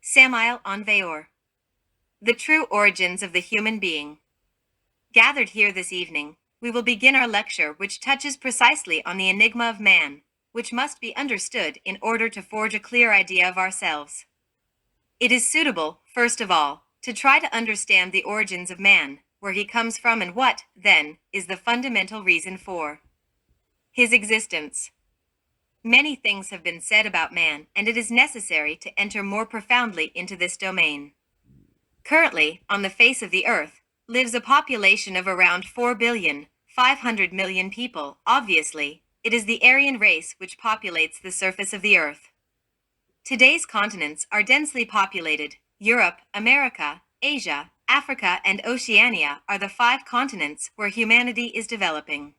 Samael Aun Weor. The True Origins of the Human Being. Gathered here this evening, we will begin our lecture which touches precisely on the enigma of man, which must be understood in order to forge a clear idea of ourselves. It is suitable, first of all, to try to understand the origins of man, where he comes from and what, then, is the fundamental reason for his existence. Many things have been said about man, and it is necessary to enter more profoundly into this domain. Currently, on the face of the earth, lives a population of around 4,500,000,000 people. Obviously, it is the Aryan race which populates the surface of the earth. Today's continents are densely populated. Europe, America, Asia, Africa, and Oceania are the 5 continents where humanity is developing.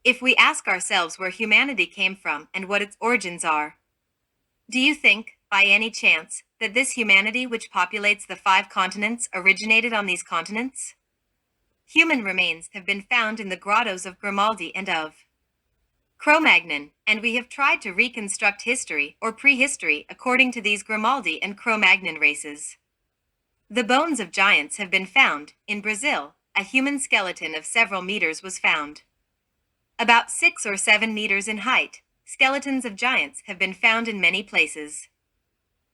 If we ask ourselves where humanity came from and what its origins are, do you think, by any chance, that this humanity which populates the 5 continents originated on these continents? Human remains have been found in the grottos of Grimaldi and of Cro-Magnon, and we have tried to reconstruct history or prehistory according to these Grimaldi and Cro-Magnon races. The bones of giants have been found. In Brazil, a human skeleton of several meters was found. About 6 or 7 meters in height, skeletons of giants have been found in many places.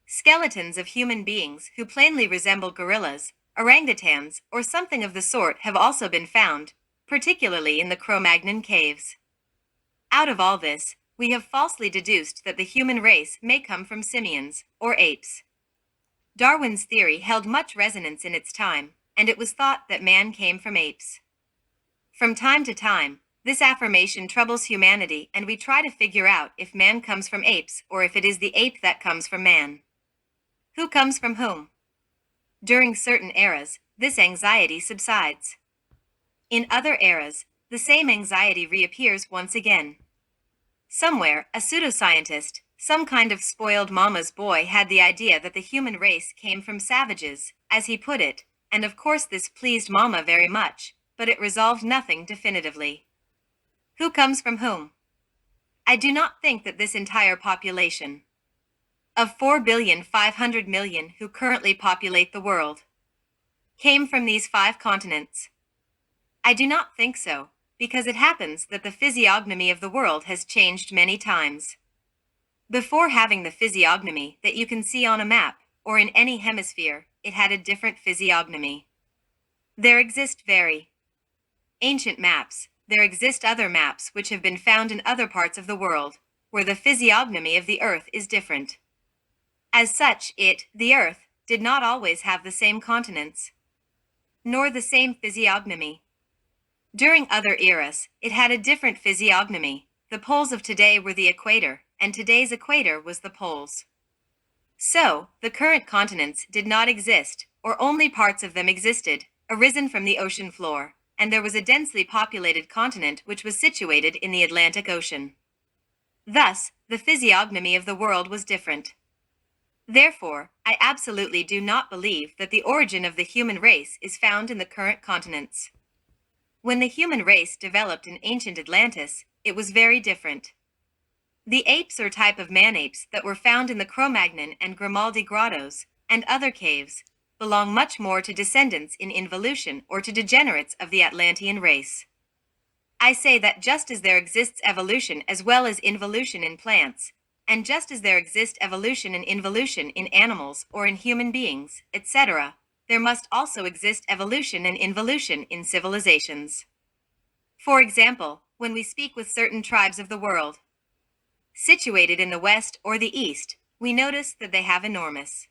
Skeletons of human beings who plainly resemble gorillas, orangutans, or something of the sort have also been found, particularly in the Cro-Magnon caves. Out of all this, we have falsely deduced that the human race may come from simians, or apes. Darwin's theory held much resonance in its time, and it was thought that man came from apes. From time to time, this affirmation troubles humanity, and we try to figure out if man comes from apes or if it is the ape that comes from man. Who comes from whom? During certain eras, this anxiety subsides. In other eras, the same anxiety reappears once again. Somewhere, a pseudoscientist, some kind of spoiled mama's boy, had the idea that the human race came from savages, as he put it, and of course this pleased mama very much, but it resolved nothing definitively. Who comes from whom? I do not think that this entire population of 4,500,000,000 who currently populate the world came from these 5 continents. I do not think so, because it happens that the physiognomy of the world has changed many times. Before having the physiognomy that you can see on a map, or in any hemisphere, it had a different physiognomy. There exist very ancient maps. There exist other maps which have been found in other parts of the world, where the physiognomy of the earth is different. As such, the earth, did not always have the same continents, nor the same physiognomy. During other eras, it had a different physiognomy. The poles of today were the equator, and today's equator was the poles. So, the current continents did not exist, or only parts of them existed, arisen from the ocean floor, and there was a densely populated continent which was situated in the Atlantic Ocean. Thus, the physiognomy of the world was different. Therefore, I absolutely do not believe that the origin of the human race is found in the current continents. When the human race developed in ancient Atlantis, it was very different. The apes or type of man-apes that were found in the Cro-Magnon and Grimaldi grottos, and other caves, belong much more to descendants in involution or to degenerates of the Atlantean race. I say that just as there exists evolution as well as involution in plants, and just as there exists evolution and involution in animals or in human beings, etc., there must also exist evolution and involution in civilizations. For example, when we speak with certain tribes of the world, situated in the West or the East, we notice that they have enormous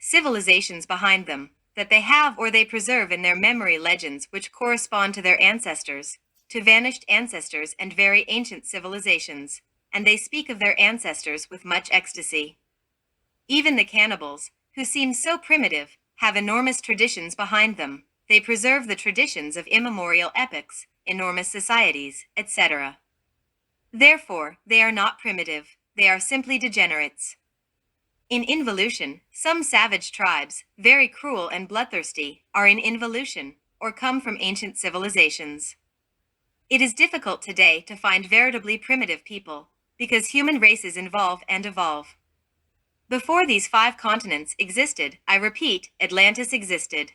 civilizations behind them, that they have or they preserve in their memory legends which correspond to their ancestors, to vanished ancestors and very ancient civilizations, and they speak of their ancestors with much ecstasy. Even the cannibals, who seem so primitive, have enormous traditions behind them. They preserve the traditions of immemorial epochs, enormous societies, etc. Therefore, they are not primitive, they are simply degenerates. In involution, some savage tribes, very cruel and bloodthirsty, are in involution, or come from ancient civilizations. It is difficult today to find veritably primitive people, because human races evolve and evolve. Before these 5 continents existed, I repeat, Atlantis existed.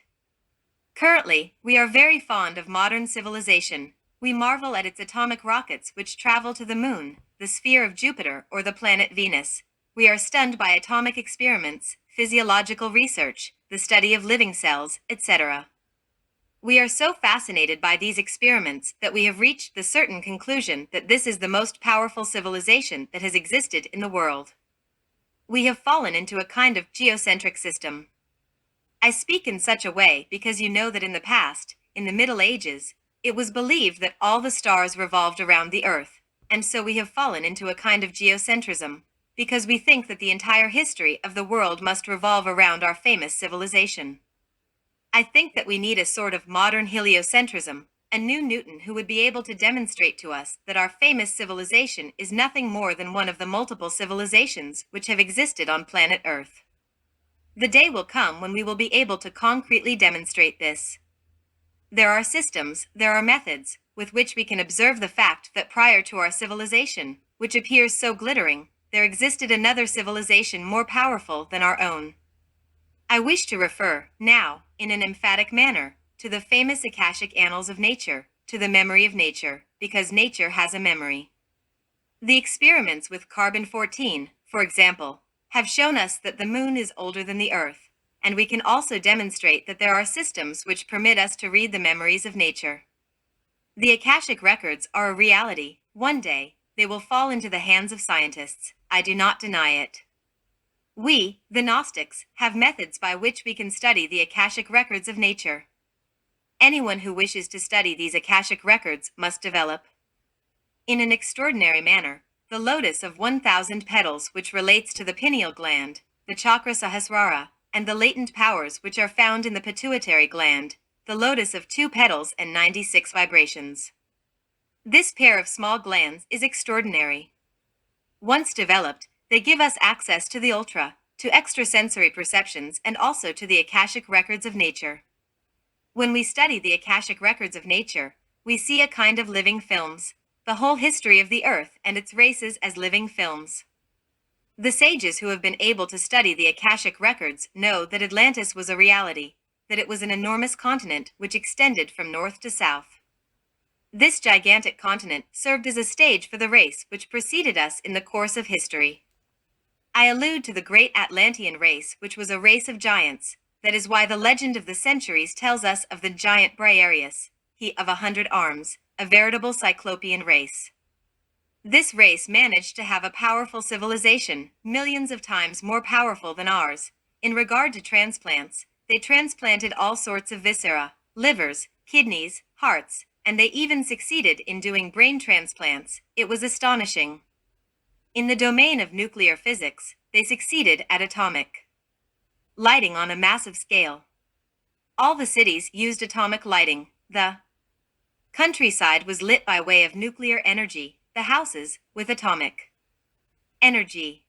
Currently, we are very fond of modern civilization. We marvel at its atomic rockets which travel to the moon, the sphere of Jupiter, or the planet Venus. We are stunned by atomic experiments, physiological research, the study of living cells, etc. We are so fascinated by these experiments that we have reached the certain conclusion that this is the most powerful civilization that has existed in the world. We have fallen into a kind of geocentric system. I speak in such a way because you know that in the past, in the Middle Ages, it was believed that all the stars revolved around the Earth, and so we have fallen into a kind of geocentrism, because we think that the entire history of the world must revolve around our famous civilization. I think that we need a sort of modern heliocentrism, a new Newton who would be able to demonstrate to us that our famous civilization is nothing more than one of the multiple civilizations which have existed on planet Earth. The day will come when we will be able to concretely demonstrate this. There are systems, there are methods, with which we can observe the fact that prior to our civilization, which appears so glittering, there existed another civilization more powerful than our own. I wish to refer, now, in an emphatic manner, to the famous Akashic annals of nature, to the memory of nature, because nature has a memory. The experiments with carbon-14, for example, have shown us that the moon is older than the Earth, and we can also demonstrate that there are systems which permit us to read the memories of nature. The Akashic records are a reality. One day, they will fall into the hands of scientists. I do not deny it. We, the Gnostics, have methods by which we can study the Akashic records of nature. Anyone who wishes to study these Akashic records must develop, in an extraordinary manner, the lotus of 1,000 petals which relates to the pineal gland, the chakra sahasrara, and the latent powers which are found in the pituitary gland, the lotus of 2 petals and 96 vibrations. This pair of small glands is extraordinary. Once developed, they give us access to the ultra, to extrasensory perceptions, and also to the Akashic records of nature. When we study the Akashic records of nature, we see a kind of living films, the whole history of the Earth and its races as living films. The sages who have been able to study the Akashic records know that Atlantis was a reality, that it was an enormous continent which extended from north to south. This gigantic continent served as a stage for the race which preceded us in the course of history. I allude to the great Atlantean race, which was a race of giants. That is why the legend of the centuries tells us of the giant Briareus, he of 100 arms, a veritable cyclopean race. This race managed to have a powerful civilization, millions of times more powerful than ours. In regard to transplants, they transplanted all sorts of viscera, livers, kidneys, hearts, and they even succeeded in doing brain transplants. It was astonishing. In the domain of nuclear physics, they succeeded at atomic lighting on a massive scale. All the cities used atomic lighting. The countryside was lit by way of nuclear energy, the houses with atomic energy.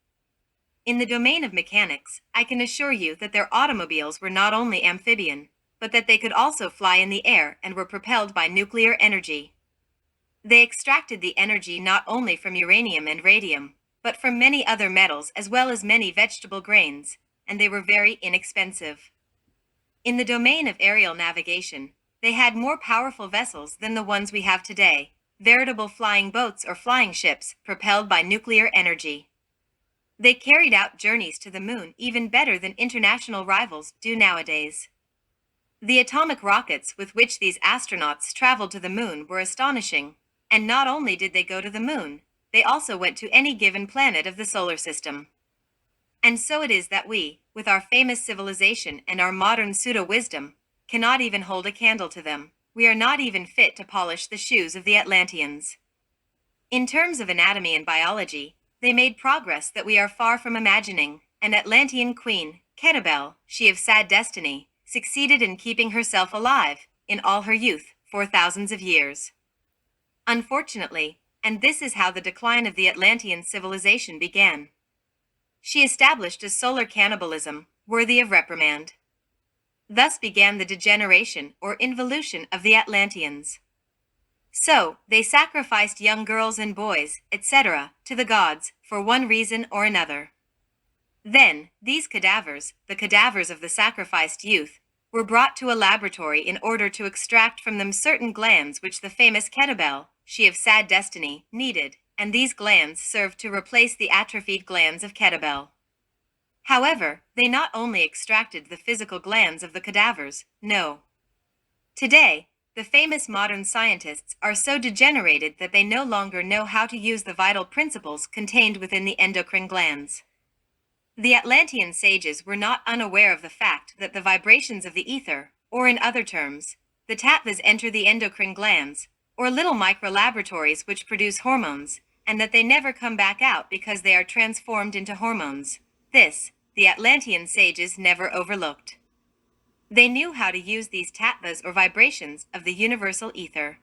In the domain of mechanics, I can assure you that their automobiles were not only amphibian, but that they could also fly in the air and were propelled by nuclear energy. They extracted the energy not only from uranium and radium, but from many other metals as well as many vegetable grains, and they were very inexpensive. In the domain of aerial navigation, they had more powerful vessels than the ones we have today, veritable flying boats or flying ships propelled by nuclear energy. They carried out journeys to the moon even better than international rivals do nowadays. The atomic rockets with which these astronauts traveled to the moon were astonishing, and not only did they go to the moon, they also went to any given planet of the solar system. And so it is that we, with our famous civilization and our modern pseudo-wisdom, cannot even hold a candle to them. We are not even fit to polish the shoes of the Atlanteans. In terms of anatomy and biology, they made progress that we are far from imagining. An Atlantean queen, Ketebel, she of sad destiny, succeeded in keeping herself alive, in all her youth, for thousands of years. Unfortunately, and this is how the decline of the Atlantean civilization began, she established a solar cannibalism, worthy of reprimand. Thus began the degeneration or involution of the Atlanteans. So, they sacrificed young girls and boys, etc., to the gods, for one reason or another. Then, these cadavers, the cadavers of the sacrificed youth, were brought to a laboratory in order to extract from them certain glands which the famous Ketebel, she of sad destiny, needed, and these glands served to replace the atrophied glands of Ketebel. However, they not only extracted the physical glands of the cadavers, no. Today, the famous modern scientists are so degenerated that they no longer know how to use the vital principles contained within the endocrine glands. The Atlantean sages were not unaware of the fact that the vibrations of the ether, or in other terms, the tattvas enter the endocrine glands, or little micro-laboratories which produce hormones, and that they never come back out because they are transformed into hormones. This, the Atlantean sages never overlooked. They knew how to use these tattvas or vibrations of the universal ether.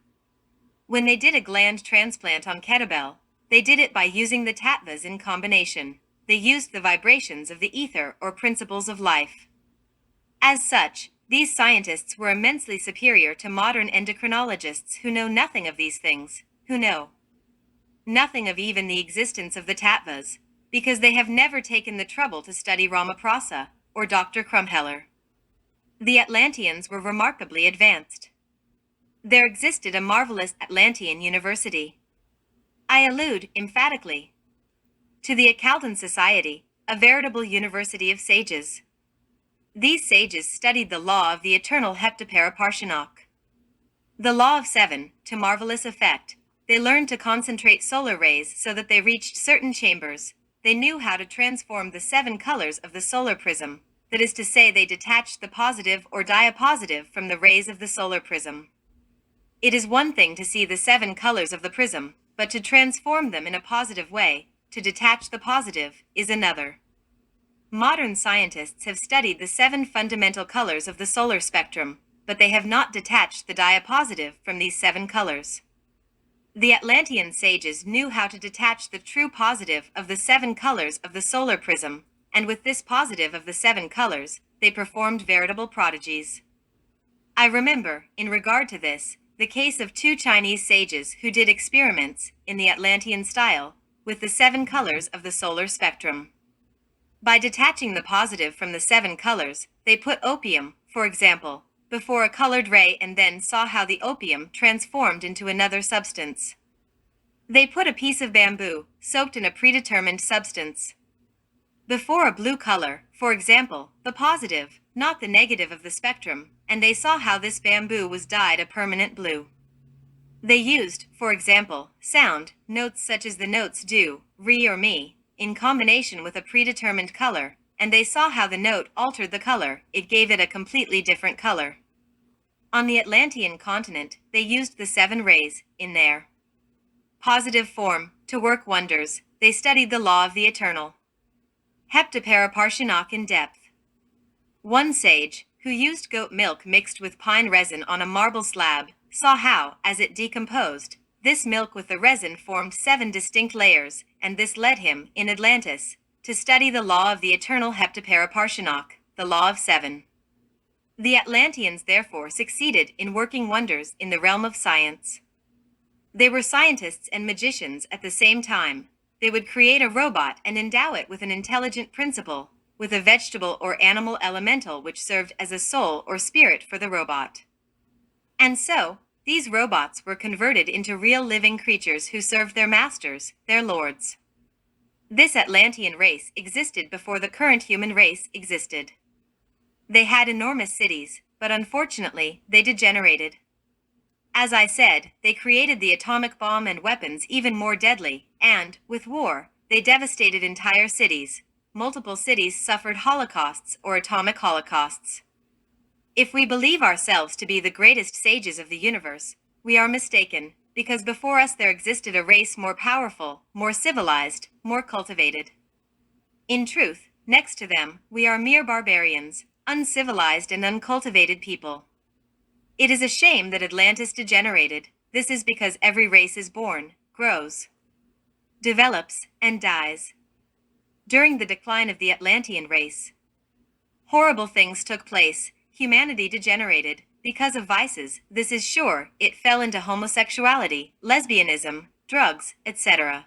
When they did a gland transplant on Ketebel, they did it by using the tattvas in combination. They used the vibrations of the ether or principles of life. As such, these scientists were immensely superior to modern endocrinologists who know nothing of these things, who know nothing of even the existence of the tattvas, because they have never taken the trouble to study Ramaprasa or Dr. Krumheller. The Atlanteans were remarkably advanced. There existed a marvelous Atlantean university. I allude, emphatically, to the Achaldan Society, a veritable university of sages. These sages studied the law of the eternal Heptaparaparshinok. The law of seven, to marvelous effect. They learned to concentrate solar rays so that they reached certain chambers. They knew how to transform the 7 colors of the solar prism. That is to say, they detached the positive or diapositive from the rays of the solar prism. It is one thing to see the 7 colors of the prism, but to transform them in a positive way, to detach the positive, is another. Modern scientists have studied the 7 fundamental colors of the solar spectrum, but they have not detached the diapositive from these 7 colors. The Atlantean sages knew how to detach the true positive of the 7 colors of the solar prism, and with this positive of the 7 colors, they performed veritable prodigies. I remember, in regard to this, the case of 2 Chinese sages who did experiments, in the Atlantean style, with the 7 colors of the solar spectrum. By detaching the positive from the 7 colors, they put opium, for example, before a colored ray and then saw how the opium transformed into another substance. They put a piece of bamboo, soaked in a predetermined substance, before a blue color, for example, the positive, not the negative of the spectrum, and they saw how this bamboo was dyed a permanent blue. They used, for example, sound, notes such as the notes do, re or mi, in combination with a predetermined color, and they saw how the note altered the color, it gave it a completely different color. On the Atlantean continent, they used the 7 rays, in their positive form, to work wonders. They studied the law of the eternal Heptaparaparshinok in depth. One sage, who used goat milk mixed with pine resin on a marble slab, saw how, as it decomposed, this milk with the resin formed 7 distinct layers, and this led him, in Atlantis, to study the law of the eternal Heptaparaparshinok, the law of 7. The Atlanteans therefore succeeded in working wonders in the realm of science. They were scientists and magicians at the same time. They would create a robot and endow it with an intelligent principle, with a vegetable or animal elemental which served as a soul or spirit for the robot. And so, these robots were converted into real living creatures who served their masters, their lords. This Atlantean race existed before the current human race existed. They had enormous cities, but unfortunately, they degenerated. As I said, they created the atomic bomb and weapons even more deadly, and, with war, they devastated entire cities. Multiple cities suffered holocausts or atomic holocausts. If we believe ourselves to be the greatest sages of the universe, we are mistaken, because before us there existed a race more powerful, more civilized, more cultivated. In truth, next to them, we are mere barbarians, uncivilized and uncultivated people. It is a shame that Atlantis degenerated. This is because every race is born, grows, develops, and dies. During the decline of the Atlantean race, horrible things took place. Humanity degenerated. Because of vices, this is sure, it fell into homosexuality, lesbianism, drugs, etc.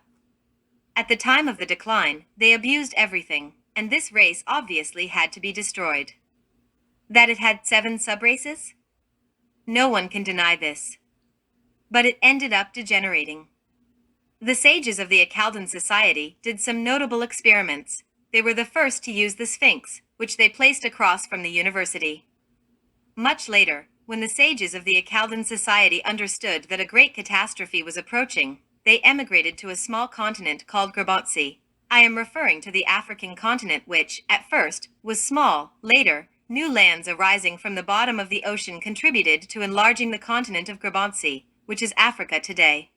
At the time of the decline, they abused everything, and this race obviously had to be destroyed. That it had 7 subraces? No one can deny this. But it ended up degenerating. The sages of the Akkadian society did some notable experiments. They were the first to use the Sphinx, which they placed across from the university. Much later, when the sages of the Akkadian society understood that a great catastrophe was approaching, they emigrated to a small continent called Grabontsi. I am referring to the African continent which, at first, was small. Later, new lands arising from the bottom of the ocean contributed to enlarging the continent of Grabontsi, which is Africa today.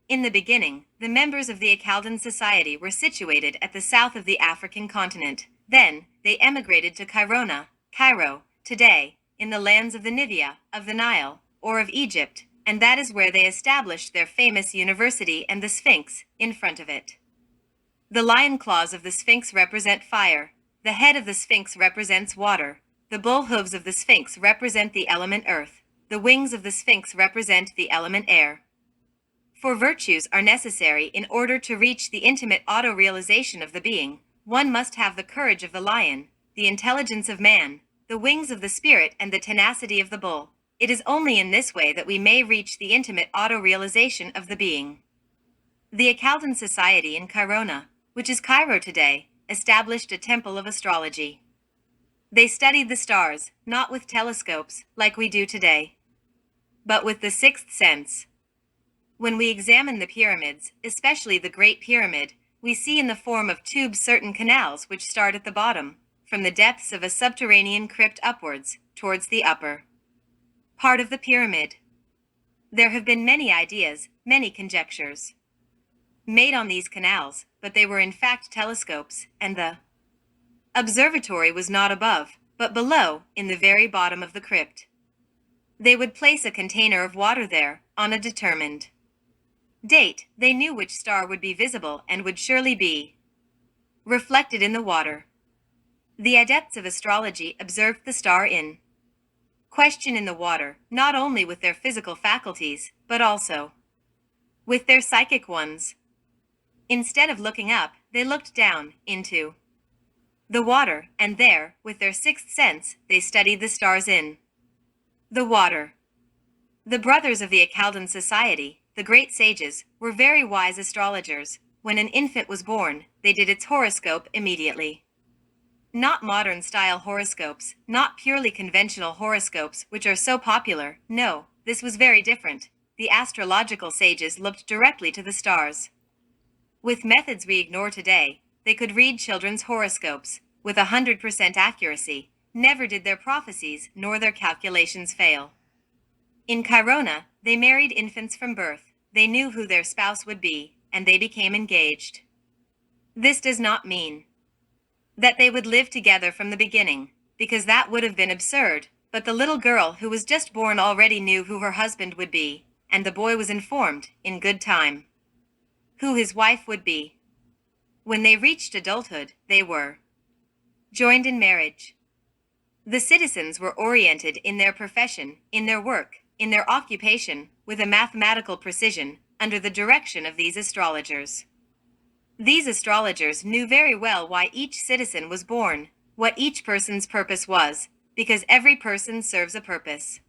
In the beginning, the members of the Akkadian society were situated at the south of the African continent. Then, they emigrated to Cairo, today, in the lands of the Nubia, of the Nile, or of Egypt, and that is where they established their famous university and the Sphinx, in front of it. The lion claws of the Sphinx represent fire, the head of the Sphinx represents water, the bull hooves of the Sphinx represent the element earth, the wings of the Sphinx represent the element air. For virtues are necessary in order to reach the intimate auto-realization of the being. One must have the courage of the lion, the intelligence of man, the wings of the spirit and the tenacity of the bull. It is only in this way that we may reach the intimate auto-realization of the being. The Akkadian society in Cairo, which is Cairo today, established a temple of astrology. They studied the stars, not with telescopes, like we do today, but with the sixth sense. When we examine the pyramids, especially the Great Pyramid, we see in the form of tubes certain canals which start at the bottom, from the depths of a subterranean crypt upwards, towards the upper part of the pyramid. There have been many ideas, many conjectures made on these canals, but they were in fact telescopes, and the observatory was not above, but below, in the very bottom of the crypt. They would place a container of water there, on a determined date. They knew which star would be visible and would surely be reflected in the water. The adepts of astrology observed the star in question in the water, not only with their physical faculties, but also with their psychic ones. Instead of looking up, they looked down, into the water, and there, with their sixth sense, they studied the stars in the water. The brothers of the Akkadian society, the great sages, were very wise astrologers. When an infant was born, they did its horoscope immediately. Not modern-style horoscopes, not purely conventional horoscopes which are so popular. No, this was very different. The astrological sages looked directly to the stars. With methods we ignore today, they could read children's horoscopes with 100% accuracy. Never did their prophecies nor their calculations fail. In Cairo, they married infants from birth. They knew who their spouse would be, and they became engaged. This does not mean that they would live together from the beginning, because that would have been absurd, but the little girl who was just born already knew who her husband would be, and the boy was informed, in good time, who his wife would be. When they reached adulthood, they were joined in marriage. The citizens were oriented in their profession, in their work, in their occupation, with a mathematical precision, under the direction of these astrologers. These astrologers knew very well why each citizen was born, what each person's purpose was, because every person serves a purpose.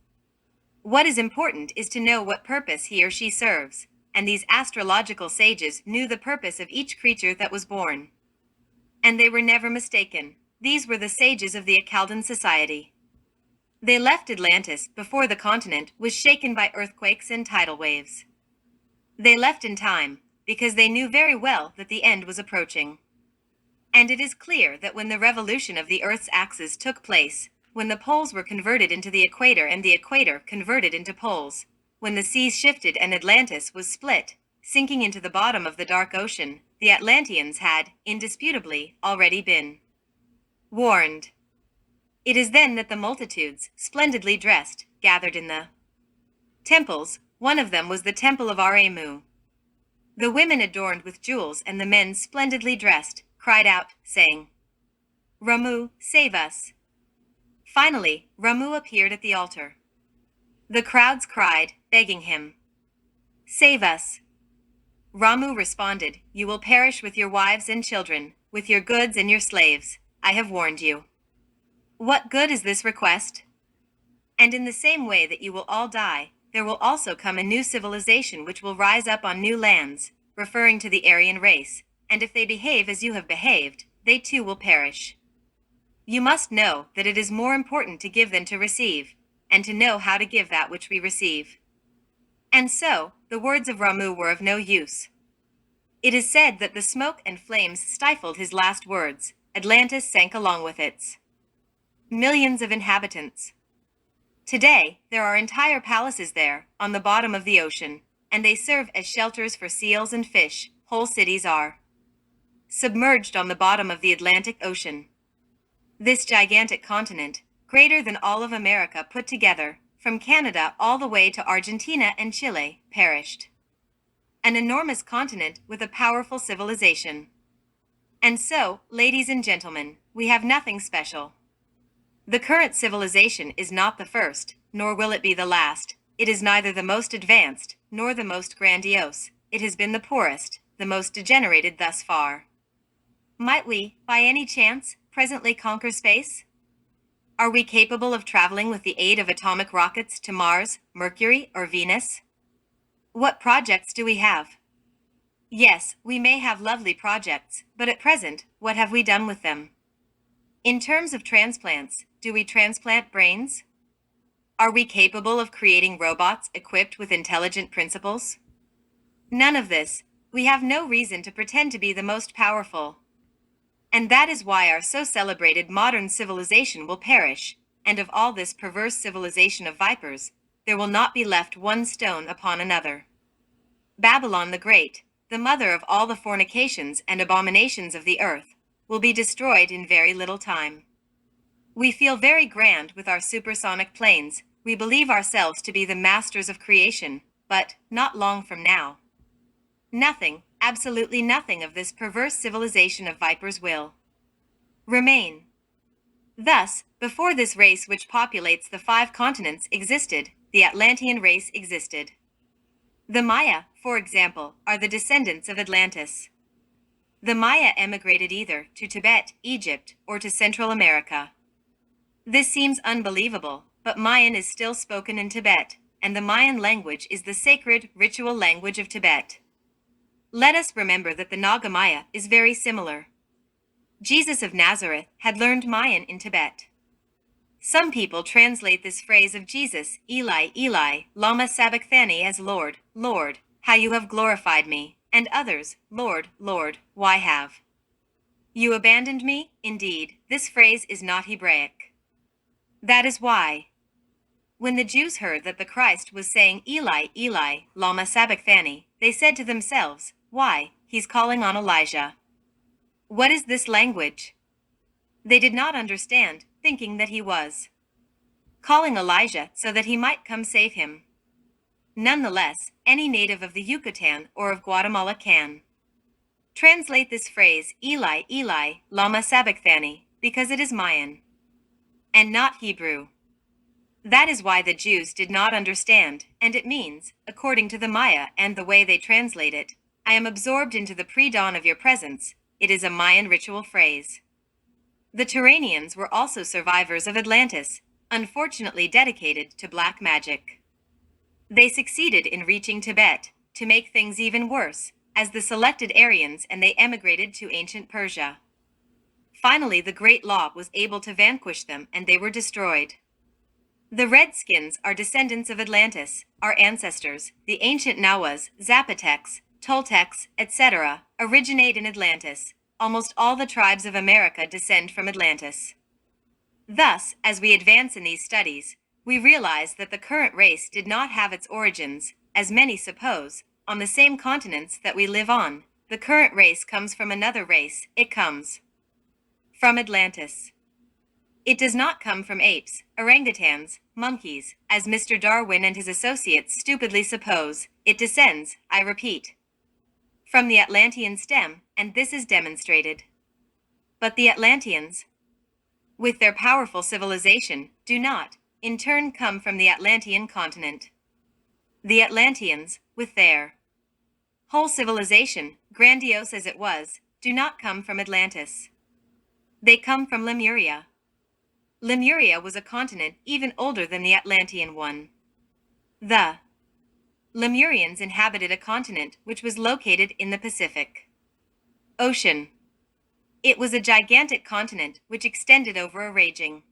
What is important is to know what purpose he or she serves, and these astrological sages knew the purpose of each creature that was born. And they were never mistaken. These were the sages of the Akkadian society. They left Atlantis before the continent was shaken by earthquakes and tidal waves. They left in time, because they knew very well that the end was approaching. And it is clear that when the revolution of the Earth's axis took place, when the poles were converted into the equator and the equator converted into poles, when the seas shifted and Atlantis was split, sinking into the bottom of the dark ocean, the Atlanteans had, indisputably, already been warned. It is then that the multitudes, splendidly dressed, gathered in the temples. One of them was the temple of Aremu. The women adorned with jewels and the men splendidly dressed, cried out, saying, "Ramu, save us." Finally, Ramu appeared at the altar. The crowds cried, begging him, "Save us." Ramu responded, "You will perish with your wives and children, with your goods and your slaves. I have warned you. What good is this request? And in the same way that you will all die, there will also come a new civilization which will rise up on new lands," referring to the Aryan race, "and if they behave as you have behaved, they too will perish. You must know that it is more important to give than to receive, and to know how to give that which we receive." And so, the words of Ramu were of no use. It is said that the smoke and flames stifled his last words. Atlantis sank along with its millions of inhabitants. Today, there are entire palaces there, on the bottom of the ocean, and they serve as shelters for seals and fish. Whole cities are submerged on the bottom of the Atlantic Ocean. This gigantic continent, greater than all of America put together, from Canada all the way to Argentina and Chile, perished. An enormous continent with a powerful civilization. And so, ladies and gentlemen, we have nothing special. The current civilization is not the first, nor will it be the last. It is neither the most advanced, nor the most grandiose. It has been the poorest, the most degenerated thus far. Might we, by any chance, presently conquer space? Are we capable of traveling with the aid of atomic rockets to Mars, Mercury, or Venus? What projects do we have? Yes, we may have lovely projects, but at present, what have we done with them? In terms of transplants, do we transplant brains? Are we capable of creating robots equipped with intelligent principles? None of this. We have no reason to pretend to be the most powerful. And that is why our so celebrated modern civilization will perish, and of all this perverse civilization of vipers, there will not be left one stone upon another. Babylon the Great, the mother of all the fornications and abominations of the earth, will be destroyed in very little time. We feel very grand with our supersonic planes. We believe ourselves to be the masters of creation, but not long from now, nothing, absolutely nothing of this perverse civilization of vipers will remain. Thus, before this race which populates the 5 continents existed, the Atlantean race existed. The Maya, for example, are the descendants of Atlantis. The Maya emigrated either to Tibet, Egypt, or to Central America. This seems unbelievable, but Mayan is still spoken in Tibet, and the Mayan language is the sacred, ritual language of Tibet. Let us remember that the Naga Maya is very similar. Jesus of Nazareth had learned Mayan in Tibet. Some people translate this phrase of Jesus, Eli, Eli, lama sabachthani, as Lord, Lord, how you have glorified me, and others, Lord, Lord, why have you abandoned me? Indeed, this phrase is not Hebraic. That is why, when the Jews heard that the Christ was saying Eli, Eli, lama sabachthani, they said to themselves, "Why, he's calling on Elijah. What is this language?" They did not understand, thinking that he was calling Elijah so that he might come save him. Nonetheless, any native of the Yucatan or of Guatemala can translate this phrase, Eli, Eli, lama sabachthani, because it is Mayan and not Hebrew. That is why the Jews did not understand, and it means, according to the Maya and the way they translate it, "I am absorbed into the pre-dawn of your presence." It is a Mayan ritual phrase. The Turanians were also survivors of Atlantis, unfortunately dedicated to black magic. They succeeded in reaching Tibet, to make things even worse, as the selected Aryans, and they emigrated to ancient Persia. Finally, the Great Law was able to vanquish them, and they were destroyed. The Redskins are descendants of Atlantis, our ancestors. The ancient Nahuas, Zapotecs, Toltecs, etc., originate in Atlantis. Almost all the tribes of America descend from Atlantis. Thus, as we advance in these studies, we realize that the current race did not have its origins, as many suppose, on the same continents that we live on. The current race comes from another race. It comes from Atlantis. It does not come from apes, orangutans, monkeys, as Mr. Darwin and his associates stupidly suppose. It descends, I repeat, from the Atlantean stem, and this is demonstrated. But the Atlanteans, with their powerful civilization, do not, in turn, come from the Atlantean continent. The Atlanteans, with their whole civilization, grandiose as it was, do not come from Atlantis. They come from Lemuria. Lemuria was a continent even older than the Atlantean one. The Lemurians inhabited a continent which was located in the Pacific Ocean. It was a gigantic continent which extended over a raging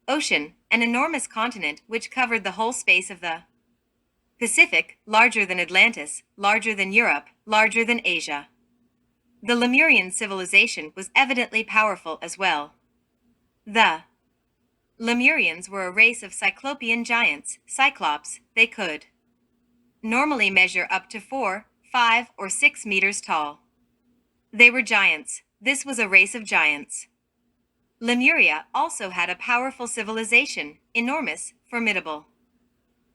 ocean, an enormous continent which covered the whole space of the Pacific, larger than Atlantis, larger than Europe, larger than Asia. The Lemurian civilization was evidently powerful as well. The Lemurians were a race of cyclopean giants, cyclops. They could normally measure up to 4, 5, or 6 meters tall. They were giants. This was a race of giants. Lemuria also had a powerful civilization, enormous, formidable.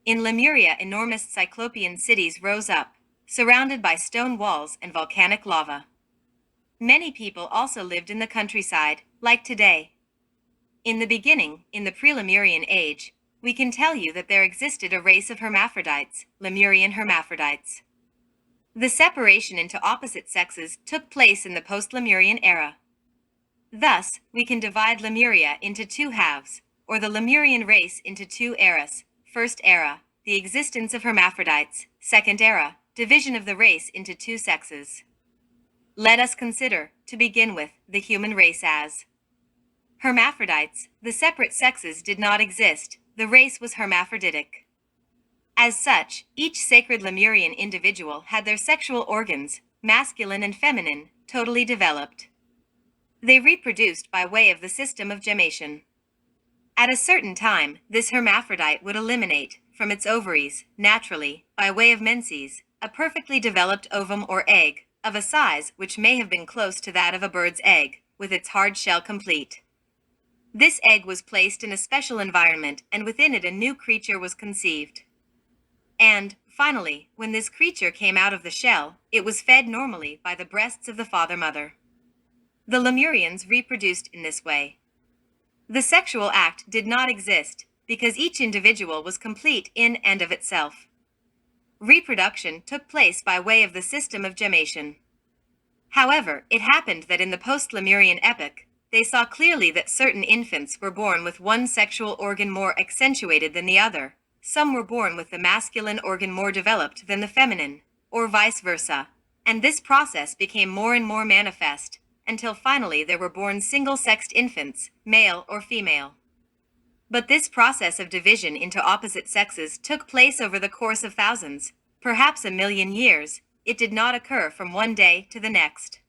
In Lemuria, enormous cyclopean cities rose up, surrounded by stone walls and volcanic lava. Many people also lived in the countryside, like today. In the beginning, in the pre-Lemurian age, we can tell you that there existed a race of hermaphrodites, Lemurian hermaphrodites. The separation into opposite sexes took place in the post-Lemurian era. Thus, we can divide Lemuria into two halves, or the Lemurian race into two eras. First era, the existence of hermaphrodites. Second era, division of the race into two sexes. Let us consider, to begin with, the human race as hermaphrodites. The separate sexes did not exist. The race was hermaphroditic. As such, each sacred Lemurian individual had their sexual organs, masculine and feminine, totally developed. They reproduced by way of the system of gemmation. At a certain time, this hermaphrodite would eliminate, from its ovaries, naturally, by way of menses, a perfectly developed ovum or egg, of a size which may have been close to that of a bird's egg, with its hard shell complete. This egg was placed in a special environment, and within it a new creature was conceived. And, finally, when this creature came out of the shell, it was fed normally by the breasts of the father-mother. The Lemurians reproduced in this way. The sexual act did not exist, because each individual was complete in and of itself. Reproduction took place by way of the system of gemmation. However, it happened that in the post-Lemurian epoch, they saw clearly that certain infants were born with one sexual organ more accentuated than the other. Some were born with the masculine organ more developed than the feminine, or vice versa, and this process became more and more manifest, until finally there were born single-sexed infants, male or female. But this process of division into opposite sexes took place over the course of thousands, perhaps 1,000,000 years. It did not occur from one day to the next.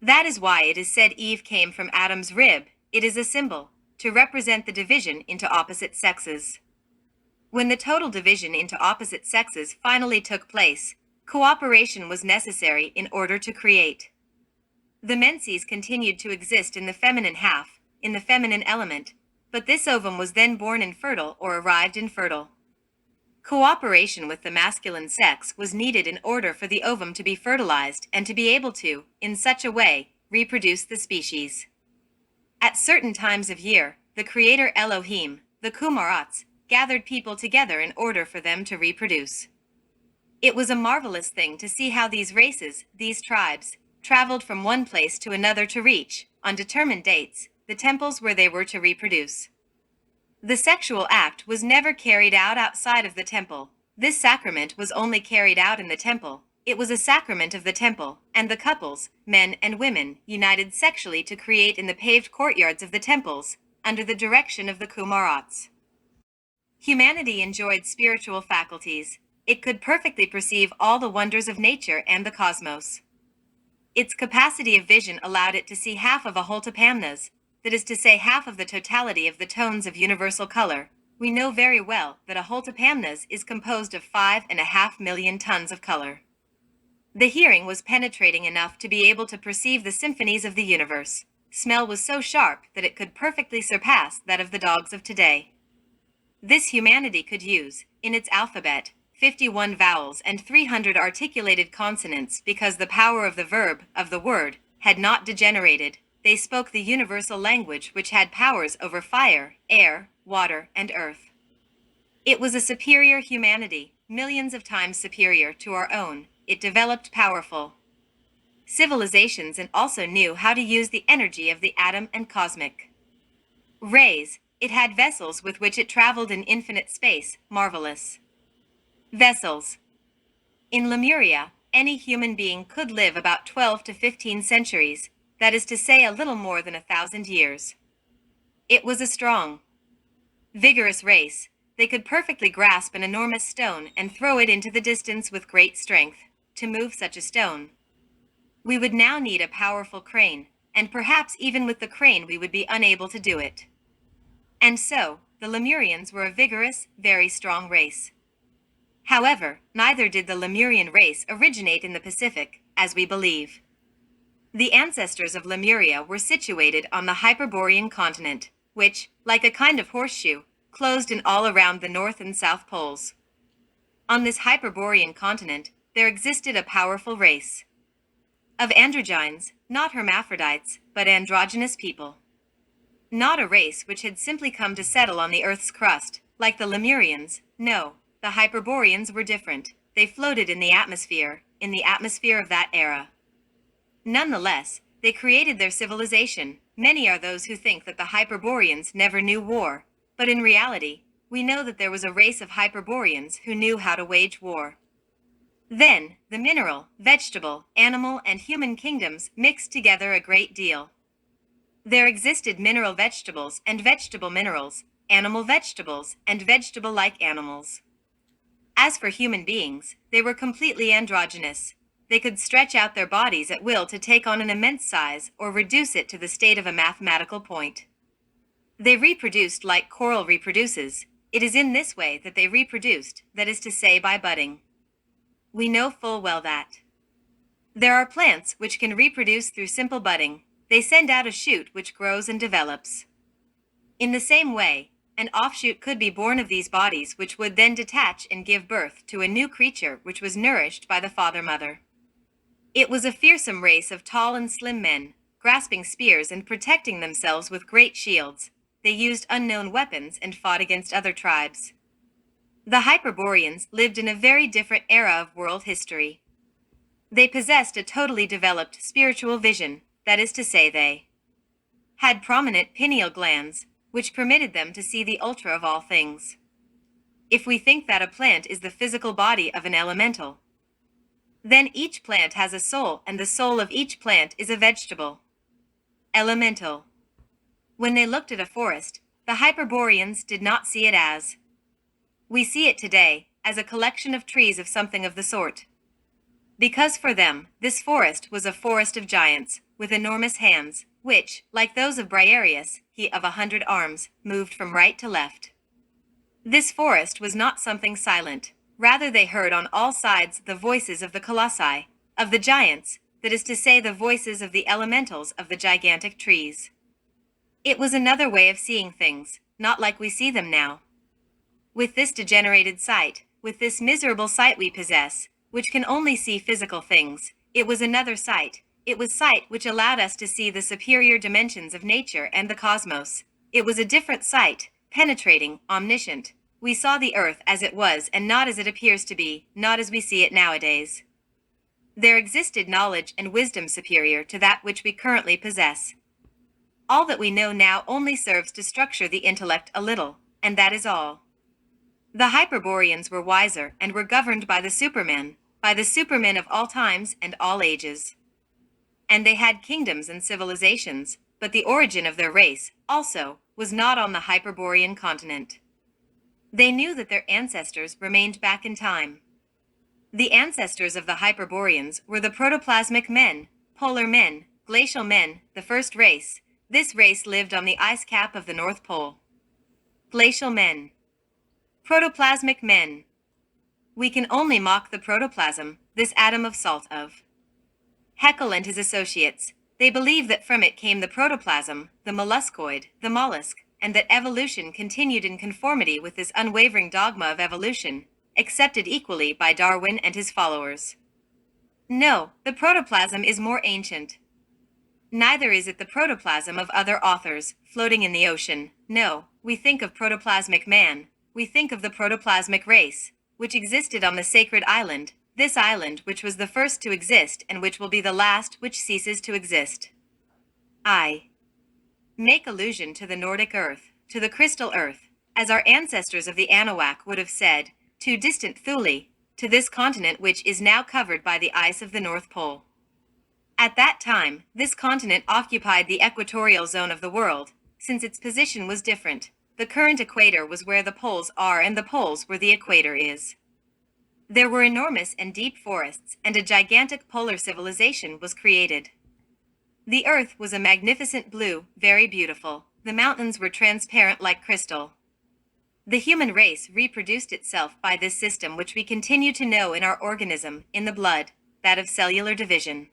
That is why it is said Eve came from Adam's rib. It is a symbol, to represent the division into opposite sexes. When the total division into opposite sexes finally took place, cooperation was necessary in order to create. The menses continued to exist in the feminine half, in the feminine element, but this ovum was then born infertile or arrived infertile. Cooperation with the masculine sex was needed in order for the ovum to be fertilized and to be able to, in such a way, reproduce the species. At certain times of year, the creator Elohim, the Kumarats, gathered people together in order for them to reproduce. It was a marvelous thing to see how these races, these tribes, traveled from one place to another to reach, on determined dates, the temples where they were to reproduce. The sexual act was never carried out outside of the temple. This sacrament was only carried out in the temple. It was a sacrament of the temple, and the couples, men and women, united sexually to create in the paved courtyards of the temples, under the direction of the Kumarats. Humanity enjoyed spiritual faculties. It could perfectly perceive all the wonders of nature and the cosmos. Its capacity of vision allowed it to see half of a holtopamnas, that is to say half of the totality of the tones of universal color. We know very well that a holtopamnas is composed of 5.5 million tons of color. The hearing was penetrating enough to be able to perceive the symphonies of the universe. Smell was so sharp that it could perfectly surpass that of the dogs of today. This humanity could use, in its alphabet, 51 vowels and 300 articulated consonants because the power of the verb, of the word, had not degenerated. They spoke the universal language which had powers over fire, air, water, and earth. It was a superior humanity, millions of times superior to our own, it developed powerful civilizations and also knew how to use the energy of the atom and cosmic rays. It had vessels with which it traveled in infinite space, marvelous vessels. In Lemuria, any human being could live about 12 to 15 centuries, that is to say a little more than 1,000 years. It was a strong, vigorous race. They could perfectly grasp an enormous stone and throw it into the distance with great strength. To move such a stone, we would now need a powerful crane, and perhaps even with the crane we would be unable to do it. And so, the Lemurians were a vigorous, very strong race. However, neither did the Lemurian race originate in the Pacific, as we believe. The ancestors of Lemuria were situated on the Hyperborean continent, which, like a kind of horseshoe, closed in all around the North and South Poles. On this Hyperborean continent, there existed a powerful race of androgynes, not hermaphrodites, but androgynous people. Not a race which had simply come to settle on the Earth's crust, like the Lemurians. No, the Hyperboreans were different. They floated in the atmosphere of that era. Nonetheless, they created their civilization. Many are those who think that the Hyperboreans never knew war, but in reality, we know that there was a race of Hyperboreans who knew how to wage war. Then, the mineral, vegetable, animal, and human kingdoms mixed together a great deal. There existed mineral vegetables and vegetable minerals, animal vegetables and vegetable-like animals. As for human beings, they were completely androgynous. They could stretch out their bodies at will to take on an immense size or reduce it to the state of a mathematical point. They reproduced like coral reproduces. It is in this way that they reproduced, that is to say by budding. We know full well that there are plants which can reproduce through simple budding. They send out a shoot which grows and develops. In the same way, an offshoot could be born of these bodies which would then detach and give birth to a new creature which was nourished by the father-mother. It was a fearsome race of tall and slim men, grasping spears and protecting themselves with great shields. They used unknown weapons and fought against other tribes. The Hyperboreans lived in a very different era of world history. They possessed a totally developed spiritual vision, that is to say they had prominent pineal glands, which permitted them to see the ultra of all things. If we think that a plant is the physical body of an elemental, then each plant has a soul and the soul of each plant is a vegetable. Elemental. When they looked at a forest, the Hyperboreans did not see it as we see it today, as a collection of trees of something of the sort. Because for them, this forest was a forest of giants, with enormous hands, which, like those of Briareus, he of 100 arms, moved from right to left. This forest was not something silent. Rather they heard on all sides the voices of the colossi, of the giants, that is to say the voices of the elementals of the gigantic trees. It was another way of seeing things, not like we see them now. With this degenerated sight, with this miserable sight we possess, which can only see physical things, it was another sight. It was sight which allowed us to see the superior dimensions of nature and the cosmos. It was a different sight, penetrating, omniscient. We saw the earth as it was and not as it appears to be, not as we see it nowadays. There existed knowledge and wisdom superior to that which we currently possess. All that we know now only serves to structure the intellect a little, and that is all. The Hyperboreans were wiser and were governed by the supermen of all times and all ages. And they had kingdoms and civilizations, but the origin of their race, also, was not on the Hyperborean continent. They knew that their ancestors remained back in time. The ancestors of the Hyperboreans were the protoplasmic men, polar men, glacial men, the first race. This race lived on the ice cap of the North Pole. Glacial men. Protoplasmic men. We can only mock the protoplasm, this atom of salt of Haeckel and his associates. They believe that from it came the protoplasm, the molluscoid, the mollusk, and that evolution continued in conformity with this unwavering dogma of evolution, accepted equally by Darwin and his followers. No, the protoplasm is more ancient. Neither is it the protoplasm of other authors, floating in the ocean. No, we think of protoplasmic man. We think of the protoplasmic race, which existed on the sacred island, This island which was the first to exist and which will be the last which ceases to exist. I make allusion to the Nordic earth, to the crystal earth, as our ancestors of the Anahuac would have said, to distant Thule, to this continent which is now covered by the ice of the North Pole. At that time, this continent occupied the equatorial zone of the world, since its position was different. The current equator was where the poles are and the poles where the equator is. There were enormous and deep forests, and a gigantic polar civilization was created. The earth was a magnificent blue, very beautiful. The mountains were transparent like crystal. The human race reproduced itself by this system which we continue to know in our organism, in the blood, that of cellular division.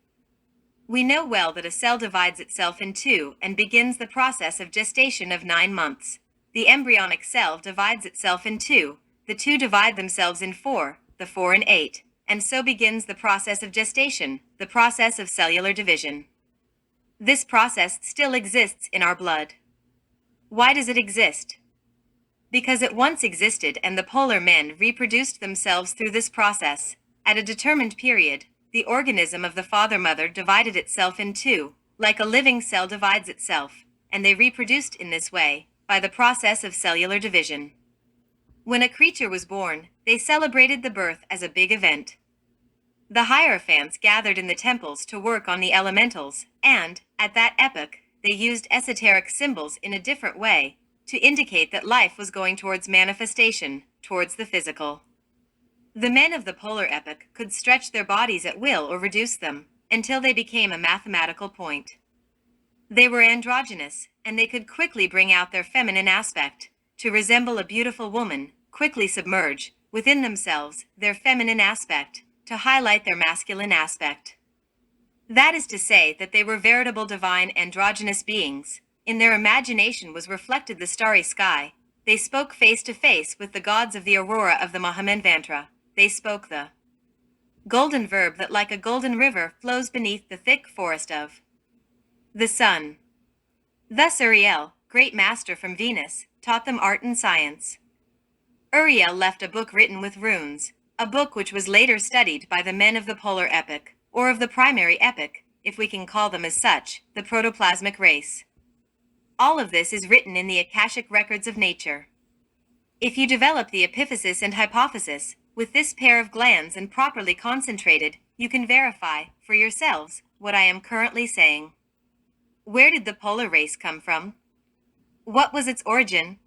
We know well that a cell divides itself in two and begins the process of gestation of 9 months. The embryonic cell divides itself in two, the two divide themselves in four, the 4 in 8, and so begins the process of gestation, the process of cellular division. This process still exists in our blood. Why does it exist? Because it once existed and the polar men reproduced themselves through this process. At a determined period, the organism of the father-mother divided itself in two, like a living cell divides itself, and they reproduced in this way, by the process of cellular division. When a creature was born, they celebrated the birth as a big event. The Hierophants gathered in the temples to work on the elementals, and, at that epoch, they used esoteric symbols in a different way, to indicate that life was going towards manifestation, towards the physical. The men of the polar epoch could stretch their bodies at will or reduce them, until they became a mathematical point. They were androgynous, and they could quickly bring out their feminine aspect, to resemble a beautiful woman, quickly submerge, within themselves, their feminine aspect, to highlight their masculine aspect. That is to say that they were veritable divine androgynous beings. In their imagination was reflected the starry sky. They spoke face to face with the gods of the aurora of the Mahamanvantara. They spoke the golden verb that like a golden river flows beneath the thick forest of the sun. Thus Uriel, great master from Venus, taught them art and science. Uriel left a book written with runes, a book which was later studied by the men of the polar epoch, or of the primary epoch, if we can call them as such, the protoplasmic race. All of this is written in the Akashic records of nature. If you develop the epiphysis and hypophysis, with this pair of glands and properly concentrated, you can verify, for yourselves, what I am currently saying. Where did the polar race come from? What was its origin?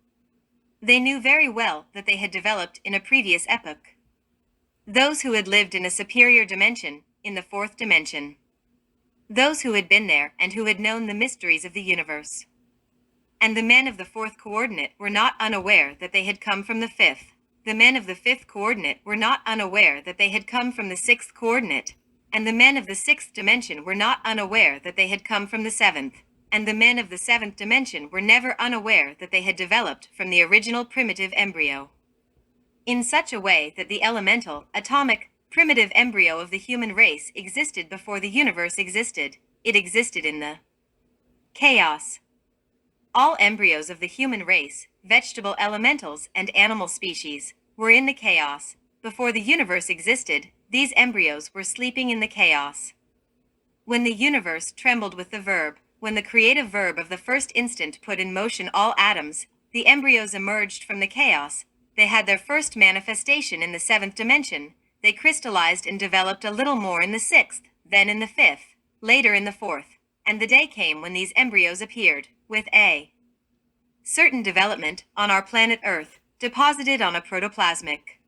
They knew very well that they had developed in a previous epoch. Those who had lived in a superior dimension, in the fourth dimension. Those who had been there and who had known the mysteries of the universe. And the men of the fourth coordinate were not unaware that they had come from the fifth. The men of the fifth coordinate were not unaware that they had come from the sixth coordinate. And the men of the sixth dimension were not unaware that they had come from the seventh. And the men of the seventh dimension were never unaware that they had developed from the original primitive embryo. In such a way that the elemental, atomic, primitive embryo of the human race existed before the universe existed. It existed in the chaos. All embryos of the human race, vegetable elementals and animal species, were in the chaos. Before the universe existed, these embryos were sleeping in the chaos. When the universe trembled with the verb, when the creative verb of the first instant put in motion all atoms, the embryos emerged from the chaos. They had their first manifestation in the seventh dimension. They crystallized and developed a little more in the sixth, then in the fifth, later in the fourth, and the day came when these embryos appeared, with a certain development, on our planet Earth, deposited on a protoplasmic.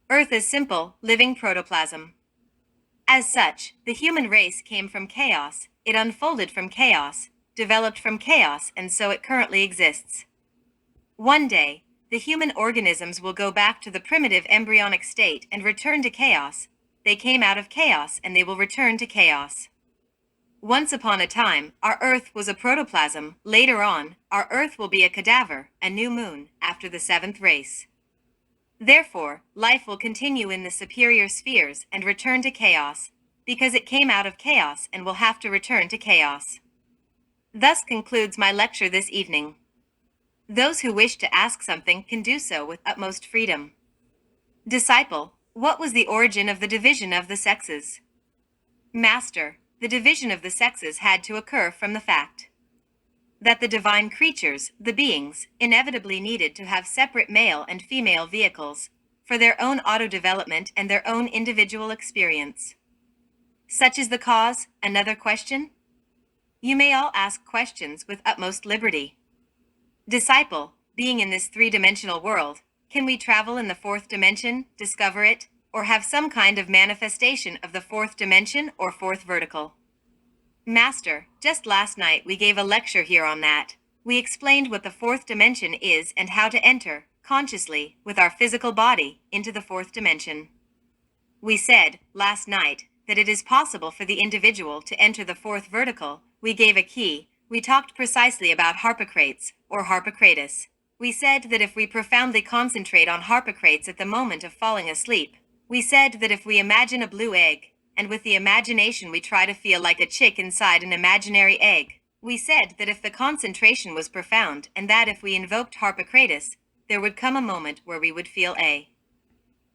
Earth is simple, living protoplasm. As such, the human race came from chaos, it unfolded from chaos, developed from chaos, and so it currently exists. One day, the human organisms will go back to the primitive embryonic state and return to chaos. They came out of chaos and they will return to chaos. Once upon a time, our Earth was a protoplasm. Later on, our Earth will be a cadaver, a new moon, after the seventh race. Therefore, life will continue in the superior spheres and return to chaos, because it came out of chaos and will have to return to chaos. Thus concludes my lecture this evening. Those who wish to ask something can do so with utmost freedom. Disciple, What was the origin of the division of the sexes? Master, the division of the sexes had to occur from the fact that the divine creatures, the beings, inevitably needed to have separate male and female vehicles for their own auto-development and their own individual experience. Such is the cause. Another question? You may all ask questions with utmost liberty. Disciple, being in this three-dimensional world, can we travel in the fourth dimension, discover it, or have some kind of manifestation of the fourth dimension or fourth vertical? Master, just last night we gave a lecture here on that. We explained what the fourth dimension is and how to enter, consciously, with our physical body, into the fourth dimension. We said, last night, that it is possible for the individual to enter the fourth vertical. We gave a key. We talked precisely about Harpocrates, or Harpocratus. We said that if we profoundly concentrate on Harpocrates at the moment of falling asleep, we said that if we imagine a blue egg, and with the imagination we try to feel like a chick inside an imaginary egg, we said that if the concentration was profound and that if we invoked Harpocratus, there would come a moment where we would feel a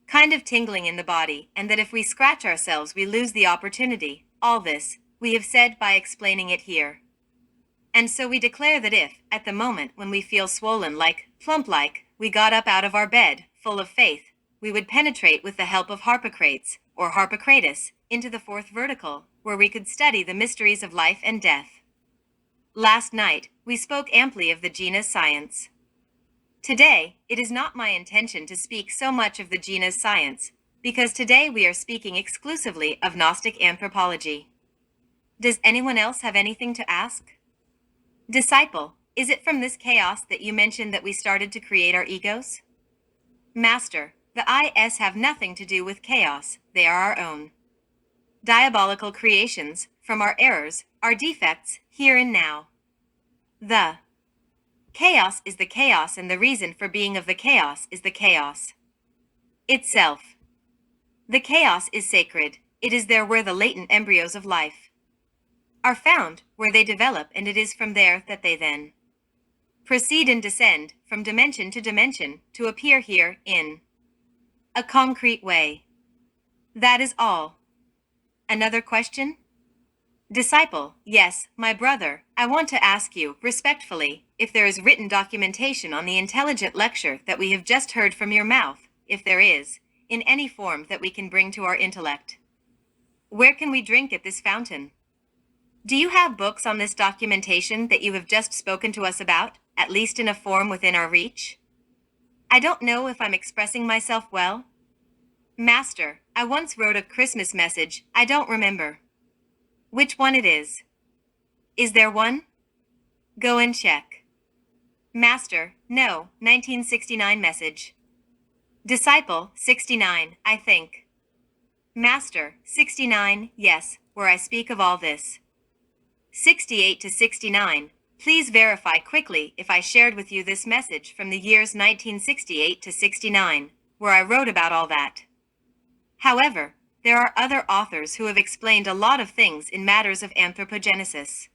kind of tingling in the body, and that if we scratch ourselves we lose the opportunity. All this, we have said by explaining it here. And so we declare that if, at the moment when we feel swollen like, plump like, we got up out of our bed, full of faith, we would penetrate with the help of Harpocrates, or Harpocratus, into the fourth vertical, where we could study the mysteries of life and death. Last night, we spoke amply of the genus science. Today, it is not my intention to speak so much of the genus science, because today we are speaking exclusively of Gnostic anthropology. Does anyone else have anything to ask? Disciple, is it from this chaos that you mentioned that we started to create our egos? Master, the IS have nothing to do with chaos, they are our own diabolical creations, from our errors, our defects, here and now. The chaos is the chaos, and the reason for being of the chaos is the chaos itself. The chaos is sacred. It is there where the latent embryos of life are found, where they develop, and it is from there that they then proceed and descend, from dimension to appear here, in a concrete way. That is all. Another question? Disciple, yes, my brother, I want to ask you, respectfully, if there is written documentation on the intelligent lecture that we have just heard from your mouth, if there is, in any form that we can bring to our intellect. Where can we drink at this fountain? Do you have books on this documentation that you have just spoken to us about, at least in a form within our reach? I don't know if I'm expressing myself well. Master, I once wrote a Christmas message, I don't remember which one it is. Is there one? Go and check. Master, no, 1969 message. Disciple, 69, I think. Master, 69, yes, where I speak of all this. 68 to 69, please verify quickly if I shared with you this message from the years 1968 to 69, where I wrote about all that. However, there are other authors who have explained a lot of things in matters of anthropogenesis.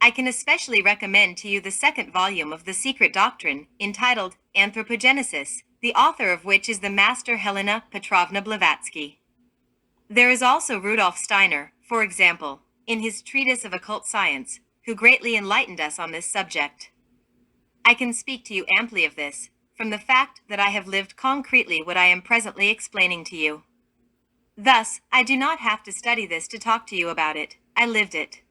I can especially recommend to you the second volume of The Secret Doctrine, entitled Anthropogenesis, the author of which is the Master Helena Petrovna Blavatsky. There is also Rudolf Steiner, for example, in his Treatise of Occult Science, who greatly enlightened us on this subject. I can speak to you amply of this, from the fact that I have lived concretely what I am presently explaining to you. Thus, I do not have to study this to talk to you about it, I lived it.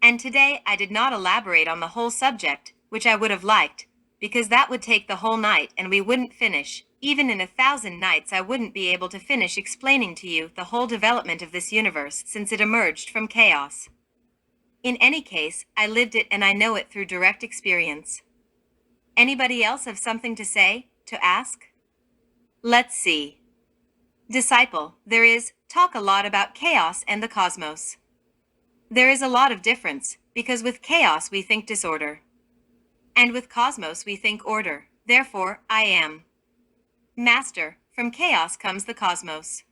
And today I did not elaborate on the whole subject, which I would have liked, because that would take the whole night and we wouldn't finish. Even in 1,000 nights I wouldn't be able to finish explaining to you the whole development of this universe since it emerged from chaos. In any case, I lived it and I know it through direct experience. Anybody else have something to say, to ask? Let's see. Disciple, there is talk a lot about chaos and the cosmos. There is a lot of difference, because with chaos we think disorder. And with cosmos we think order, therefore, I am. Master, from chaos comes the cosmos.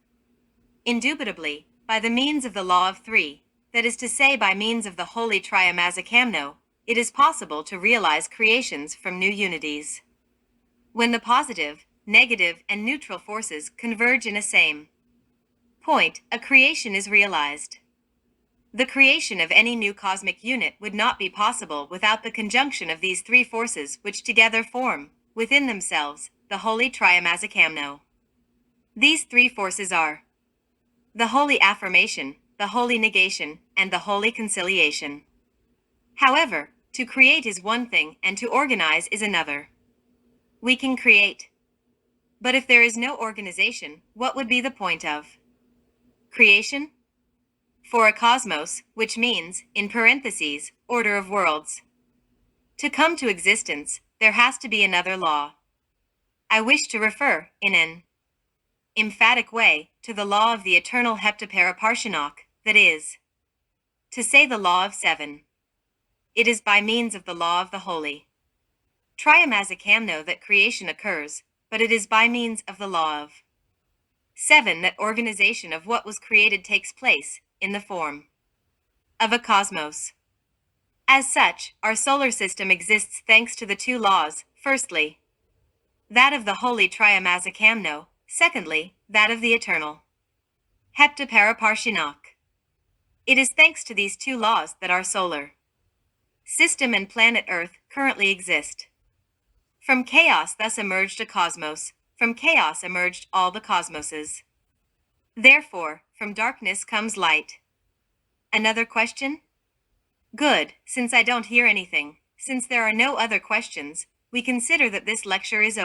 Indubitably, by the means of the law of three, that is to say by means of the holy triamazakamno, it is possible to realize creations from new unities. When the positive, negative, and neutral forces converge in a same point, a creation is realized. The creation of any new cosmic unit would not be possible without the conjunction of these three forces, which together form, within themselves, the holy triamazicamno. These three forces are the holy affirmation, the holy negation, and the holy conciliation. However, to create is one thing and to organize is another. We can create. But if there is no organization, what would be the point of creation? For a cosmos, which means, in parentheses, order of worlds, to come to existence, there has to be another law. I wish to refer, in an emphatic way, to the law of the eternal heptaparapartianok, that is, to say the law of seven. It is by means of the law of the holy triamazicamno that creation occurs, but it is by means of the law of seven that organization of what was created takes place, in the form of a cosmos. As such, our solar system exists thanks to the two laws, firstly, that of the holy triamazicamno, secondly, that of the eternal heptaparapartianok. It is thanks to these two laws that our solar system and planet Earth currently exist. From chaos thus emerged a cosmos, from chaos emerged all the cosmoses. Therefore, from darkness comes light. Another question? Good, since I don't hear anything, since there are no other questions, we consider that this lecture is over.